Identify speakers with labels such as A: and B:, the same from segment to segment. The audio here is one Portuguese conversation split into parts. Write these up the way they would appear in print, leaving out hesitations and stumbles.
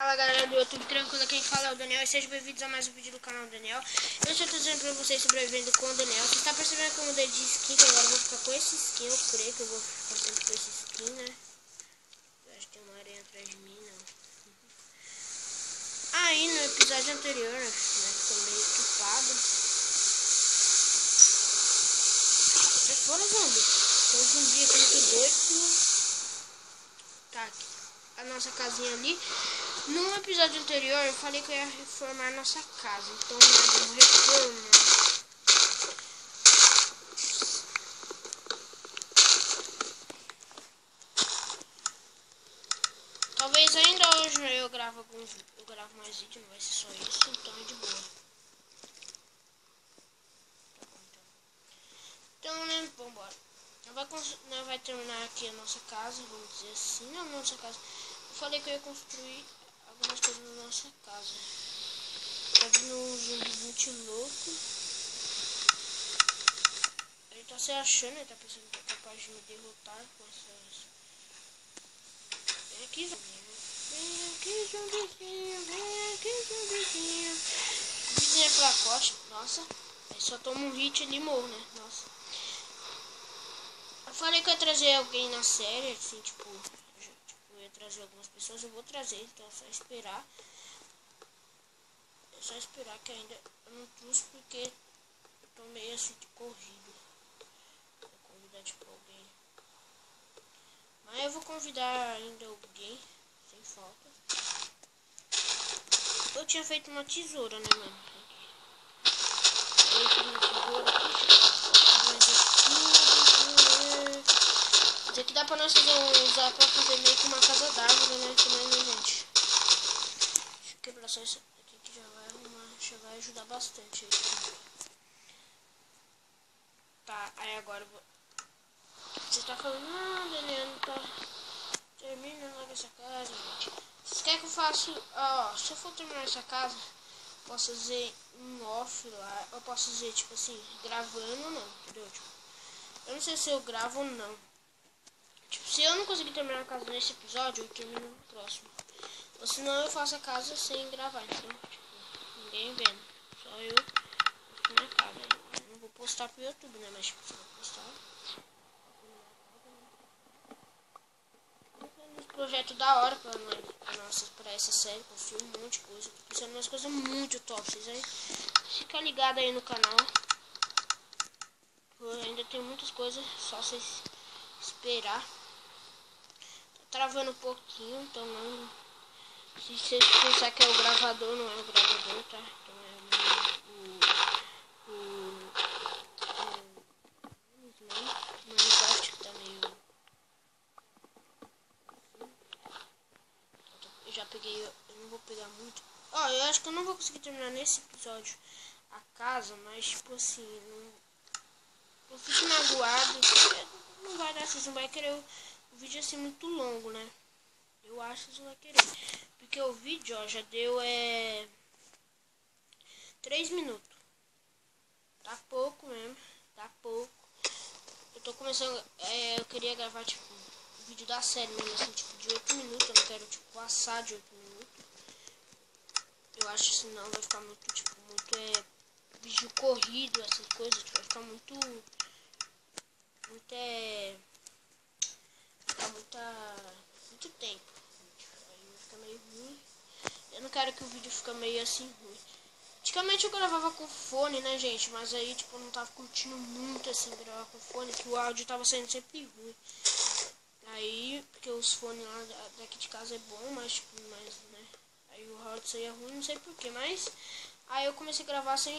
A: Fala galera do YouTube, tranquilo, quem fala é o Daniel e sejam bem-vindos a mais um vídeo do canal do Daniel. Eu estou trazendo pra vocês sobrevivendo com o Daniel. Você está percebendo que eu mudei de skin, que agora eu vou ficar com esse skin, eu creio que eu vou ficar sempre com esse skin, né? Eu acho que tem uma aranha atrás de mim, não. Aí no episódio anterior, né, ficou meio equipado. Sai fora, zumbi. Tem um zumbi aqui muito doido. Tá aqui a nossa casinha ali. No episódio anterior eu falei que eu ia reformar a nossa casa, então vamos reformar. Talvez ainda hoje eu gravo mais vídeo, não vai ser só isso, então é de boa. Tá bom, então. Então, né, vambora. Nós vai terminar aqui a nossa casa, vamos dizer assim, não a nossa casa. Eu falei que eu ia construir algumas coisas na nossa casa. Tá vindo um zumbi muito louco. Ele tá se achando, ele tá pensando que é capaz de me derrotar com essas... Vem aqui, zumbi. Vem aqui, zumbizinho. Vem aqui, zumbizinho. Zumbizinho é fracote. Nossa. Aí só toma um hit ali e morre, né? Nossa. Eu falei que eu ia trazer alguém na série, assim, tipo... Eu ia trazer algumas pessoas, eu vou trazer, então é só esperar. É só esperar que ainda eu não trouxe porque eu tô meio assim de corrido. Vou convidar tipo alguém. Mas eu vou convidar ainda alguém, sem falta. Eu tinha feito uma tesoura, né, mano? Eu fiz uma tesoura aqui. Isso aqui dá pra nós usar pra fazer meio que uma casa d'árvore, né? Também, né, gente? Deixa eu quebrar só isso aqui que já vai arrumar, já vai ajudar bastante aí. Tá, aí agora eu vou... Você tá falando, ah, Daniel, não tá... Termina logo essa casa, gente. Vocês querem que eu faça... Ó, se eu for terminar essa casa, posso fazer um off lá. Eu posso fazer, tipo assim, gravando ou não, entendeu? Tipo, eu não sei se eu gravo ou não. Tipo, se eu não conseguir terminar a casa nesse episódio, eu termino no próximo. Ou senão eu faço a casa sem gravar, entendeu? Tipo, ninguém vendo. Só eu aqui na casa. Eu não vou postar pro YouTube, né? Mas tipo, se eu vou postar... Um projeto da hora pra essa série. Construir um monte de coisa. Tô pensando em umas coisas muito top. Vocês aí fica ligado aí no canal. Eu ainda tem muitas coisas. Só vocês esperar. Tá travando um pouquinho. Então não. Se vocês pensar que é o gravador, não é o gravador, tá? Então é o Minecraft que tá meio... Eu já peguei, eu não vou pegar muito. Ó, eu acho que eu não vou conseguir terminar nesse episódio a casa, mas tipo assim, não... Eu fico magoado, porque não vai dar, vocês não vai querer o vídeo assim muito longo, né? Eu acho que vocês não vai querer. Porque o vídeo, ó, já deu 3 minutos. Tá pouco mesmo, tá pouco. Eu tô começando, eu queria gravar tipo um vídeo da série mesmo, assim, tipo de 8 minutos. Eu não quero tipo passar de 8 minutos. Eu acho que senão vai ficar muito, tipo, muito vídeo corrido, essas coisas, tipo, vai ficar muito muito tempo. Aí fica meio ruim. Eu não quero que o vídeo fique meio assim ruim. Antigamente eu gravava com fone, né, gente? Mas aí, tipo, eu não tava curtindo muito, assim, gravar com fone, que o áudio tava saindo sempre ruim. Aí, porque os fones lá daqui de casa é bom, mas, tipo, né? Aí o áudio saía ruim, não sei porquê, mas... Aí eu comecei a gravar sem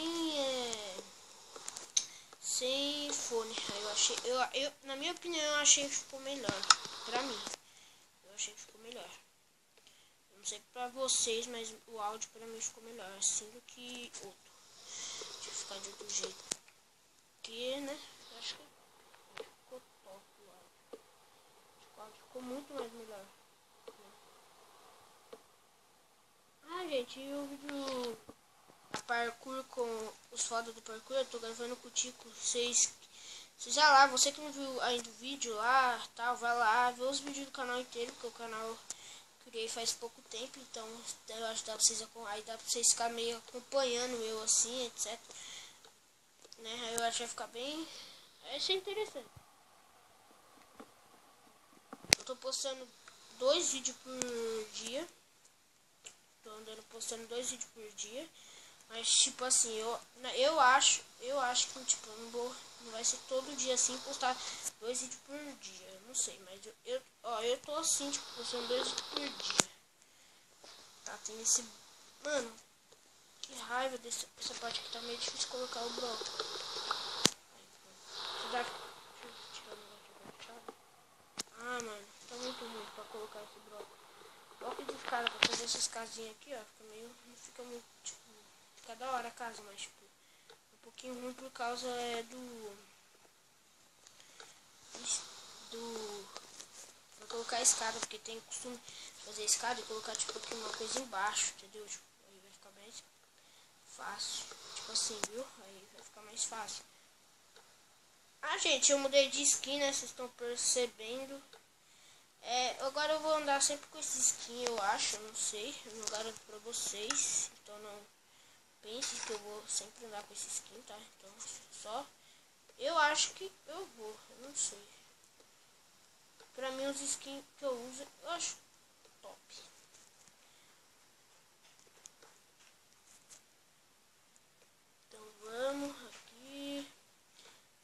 A: fone. Aí eu achei... na minha opinião, eu achei que ficou melhor. Pra mim. Eu achei que ficou melhor. Não sei pra vocês, mas o áudio pra mim ficou melhor assim do que outro. Deixa eu ficar de outro jeito. Porque, né? Eu acho que ficou top o áudio. O áudio ficou muito mais melhor. Ah, gente, e o vídeo a parkour com os fodas do parkour, eu tô gravando com o Tico. Vocês já lá, você que não viu ainda o vídeo lá, tal, vai lá, vê os vídeos do canal inteiro, porque o canal criei faz pouco tempo, então eu acho que dá pra vocês, aí dá pra vocês ficar meio acompanhando eu assim, etc. Né? Aí eu acho que vai ficar bem. Vai ser interessante. Eu tô postando 2 vídeos por dia. Tô andando postando 2 vídeos por dia. Mas tipo assim, eu acho que tipo, não vai ser todo dia assim postar 2 vídeos por dia. Eu não sei, mas eu tô assim, tipo, postando 2 vídeos por dia. Tá, tem esse. Mano, que raiva essa parte aqui, tá meio difícil colocar o bloco. Deixa eu tirar o negócio de baixada. Ah, mano, tá muito ruim pra colocar esse bloco. Bloco de escada pra fazer essas casinhas aqui, ó. Fica meio. Não fica muito, tipo. Fica da hora a casa, mas tipo. Um pouquinho ruim por causa Pra colocar a escada, porque tem costume de fazer a escada e colocar tipo aqui uma coisa embaixo, entendeu? Tipo, aí vai ficar mais fácil. Tipo assim, viu? Aí vai ficar mais fácil. Ah, gente, eu mudei de skin, né? Vocês estão percebendo. Agora eu vou andar sempre com esse skin, eu acho, não sei. Eu não garanto pra vocês. Então não pense que eu vou sempre andar com esse skin, tá? Então só. Eu acho que eu vou, eu não sei. Pra mim os skins que eu uso, eu acho top. Então vamos aqui.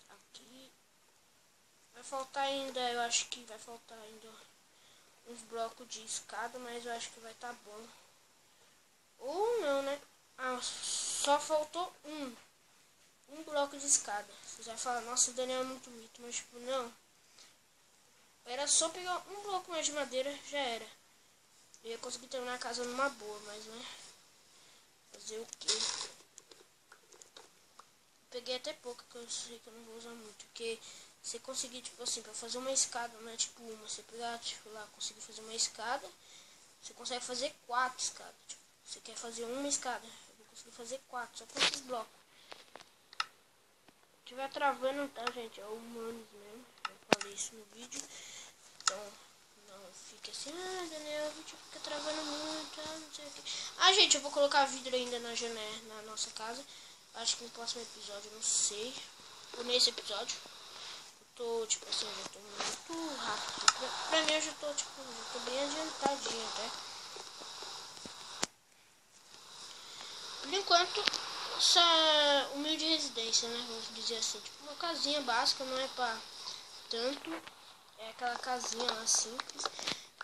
A: Aqui. Vai faltar ainda, eu acho que vai faltar ainda uns blocos de escada, mas eu acho que vai tá bom. Ou não, né? Ah, só faltou um bloco de escada. Você vai falar, nossa, o Daniel é muito mito, mas tipo, não. Era só pegar um bloco mais de madeira, já era. Eu ia conseguir terminar a casa numa boa, mas né. Fazer o quê? Peguei até pouco, que eu sei que eu não vou usar muito. Porque você conseguir, tipo assim, pra fazer uma escada, não é tipo uma. Você pegar, tipo lá, conseguir fazer uma escada, você consegue fazer 4 escadas. Tipo, você quer fazer uma escada, eu vou conseguir fazer 4, só com esses blocos. Se tiver travando, tá, gente? É humanos mesmo. Eu falei isso no vídeo. Então, não fique assim, ah, Daniel, o vídeo fica travando muito, não sei o que. Ah, gente, eu vou colocar vidro ainda na janela, na nossa casa. Acho que no próximo episódio, não sei. Ou nesse episódio. Eu tô, tipo assim, eu já tô muito rápido. Pra mim, eu já tô, tipo, já tô bem adiantadinho até. Por enquanto, essa humilde residência, né? Vamos dizer assim. Tipo, uma casinha básica, não é pra tanto. É aquela casinha lá simples.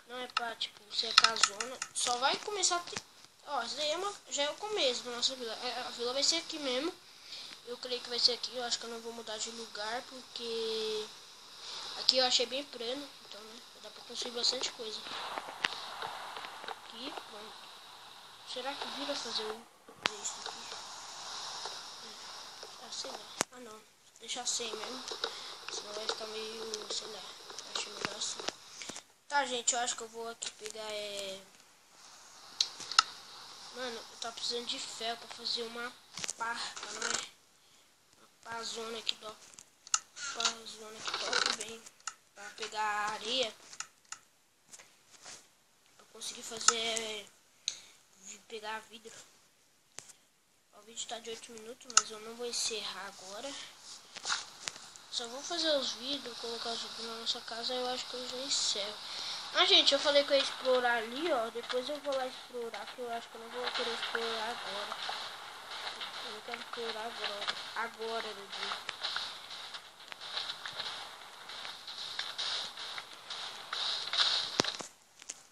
A: Não é pra, tipo, ser casona. Só vai começar a ter... Ó, isso daí já é o começo da nossa vila. A vila vai ser aqui mesmo. Eu creio que vai ser aqui. Eu acho que eu não vou mudar de lugar, porque... Aqui eu achei bem plano. Então, né, dá pra construir bastante coisa. Aqui, pronto. Será que vira fazer isso aqui? Ah, sei lá. Ah, não. Deixa assim mesmo. Senão vai ficar meio... Sei lá. Acho melhor assim. Tá, gente, eu acho que eu vou aqui pegar, Mano, eu tava precisando de ferro pra fazer uma pá, não é? Uma pazona que dó. Pazona que toca bem. Pra pegar a areia. Pra conseguir fazer... pegar vidro. O vídeo tá de 8 minutos, mas eu não vou encerrar agora. Só vou fazer os vídeos, colocar os vídeos na nossa casa, eu acho que eu já encerro. Ah, gente, eu falei que eu ia explorar ali, ó. Depois eu vou lá explorar, que eu acho que eu não vou querer explorar agora. Eu não quero explorar agora. Agora, meu Deus.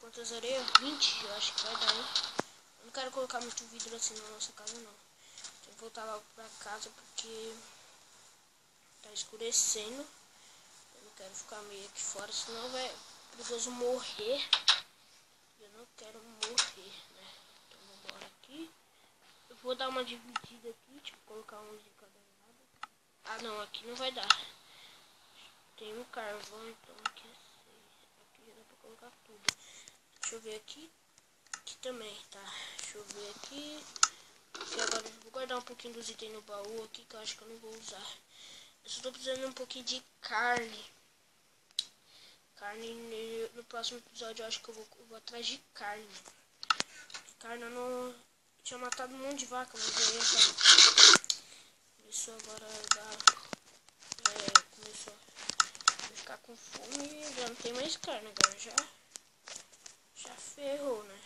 A: Quantas areias? 20, eu acho que vai dar, hein? Eu não quero colocar muito vidro assim na nossa casa, não. Tenho que voltar logo pra casa, porque tá escurecendo. Eu não quero ficar meio aqui fora, senão vai perigoso morrer. Eu não quero morrer, né? Então vou embora aqui. Eu vou dar uma dividida aqui, tipo, colocar uns de cada lado. Ah, não, aqui não vai dar. Tem um carvão, então aqui é 6. Aqui já dá pra colocar tudo. Deixa eu ver aqui. Aqui também, tá? Deixa eu ver aqui. E agora eu vou guardar um pouquinho dos itens no baú aqui, que eu acho que eu não vou usar. Eu só tô precisando de um pouquinho de carne. Carne, no próximo episódio eu acho que eu vou atrás de carne. Carne eu não tinha matado um monte de vaca, mas aí começou agora a dar, começou a ficar com fome e já não tem mais carne agora, já ferrou, né?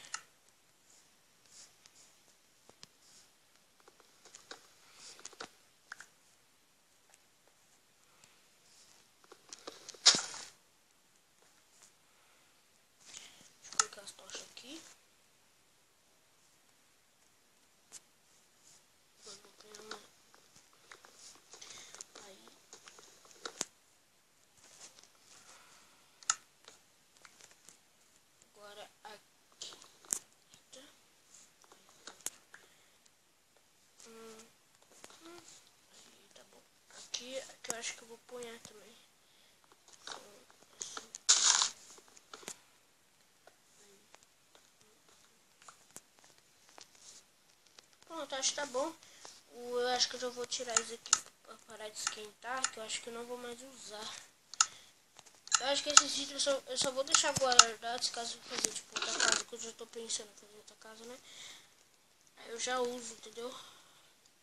A: Deixa eu colocar as tochas aqui. Aí. Agora aqui. Aí tá bom. Aqui eu acho que eu vou pôr também. Pronto, acho que tá bom. Eu acho que eu já vou tirar isso aqui pra parar de esquentar, que eu acho que eu não vou mais usar. Eu acho que esses vídeos eu só vou deixar guardados caso eu fazer tipo outra casa, que eu já tô pensando em fazer outra casa, né? Aí eu já uso, entendeu?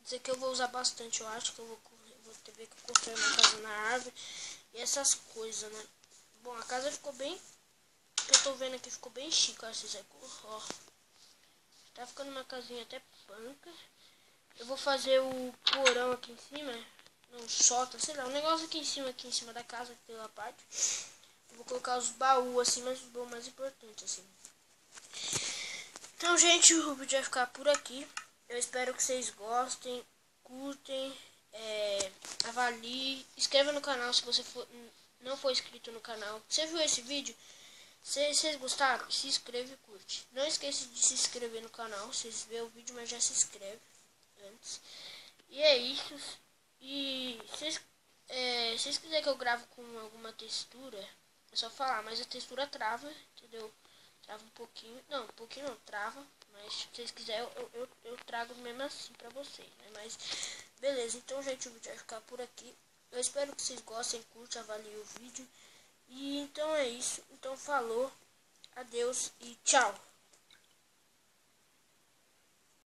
A: Isso aqui eu vou usar bastante, eu acho que eu vou ter que construir uma casa na árvore e essas coisas, né? Bom, a casa ficou bem, eu tô vendo aqui, ficou bem chique, ó. Tá ficando uma casinha até panca. Eu vou fazer o porão aqui em cima, não, sótão, sei lá, um negócio aqui em cima da casa, pela parte. Eu vou colocar os baús assim, mas os baús mais importantes, assim. Então, gente, o vídeo vai ficar por aqui. Eu espero que vocês gostem, curtem, avaliem, inscreva no canal se você não for inscrito no canal. Você viu esse vídeo? Se vocês gostaram, se inscreve e curte. Não esqueça de se inscrever no canal. Vocês vê o vídeo, mas já se inscreve antes. E é isso. E se vocês quiserem que eu grave com alguma textura, é só falar, mas a textura trava, entendeu? Trava um pouquinho, não, trava, mas se vocês quiserem eu trago mesmo assim pra vocês, né? Mas beleza, então gente, o vídeo vai ficar por aqui. Eu espero que vocês gostem, curtam, avaliem o vídeo. E então é isso, então falou, adeus e tchau.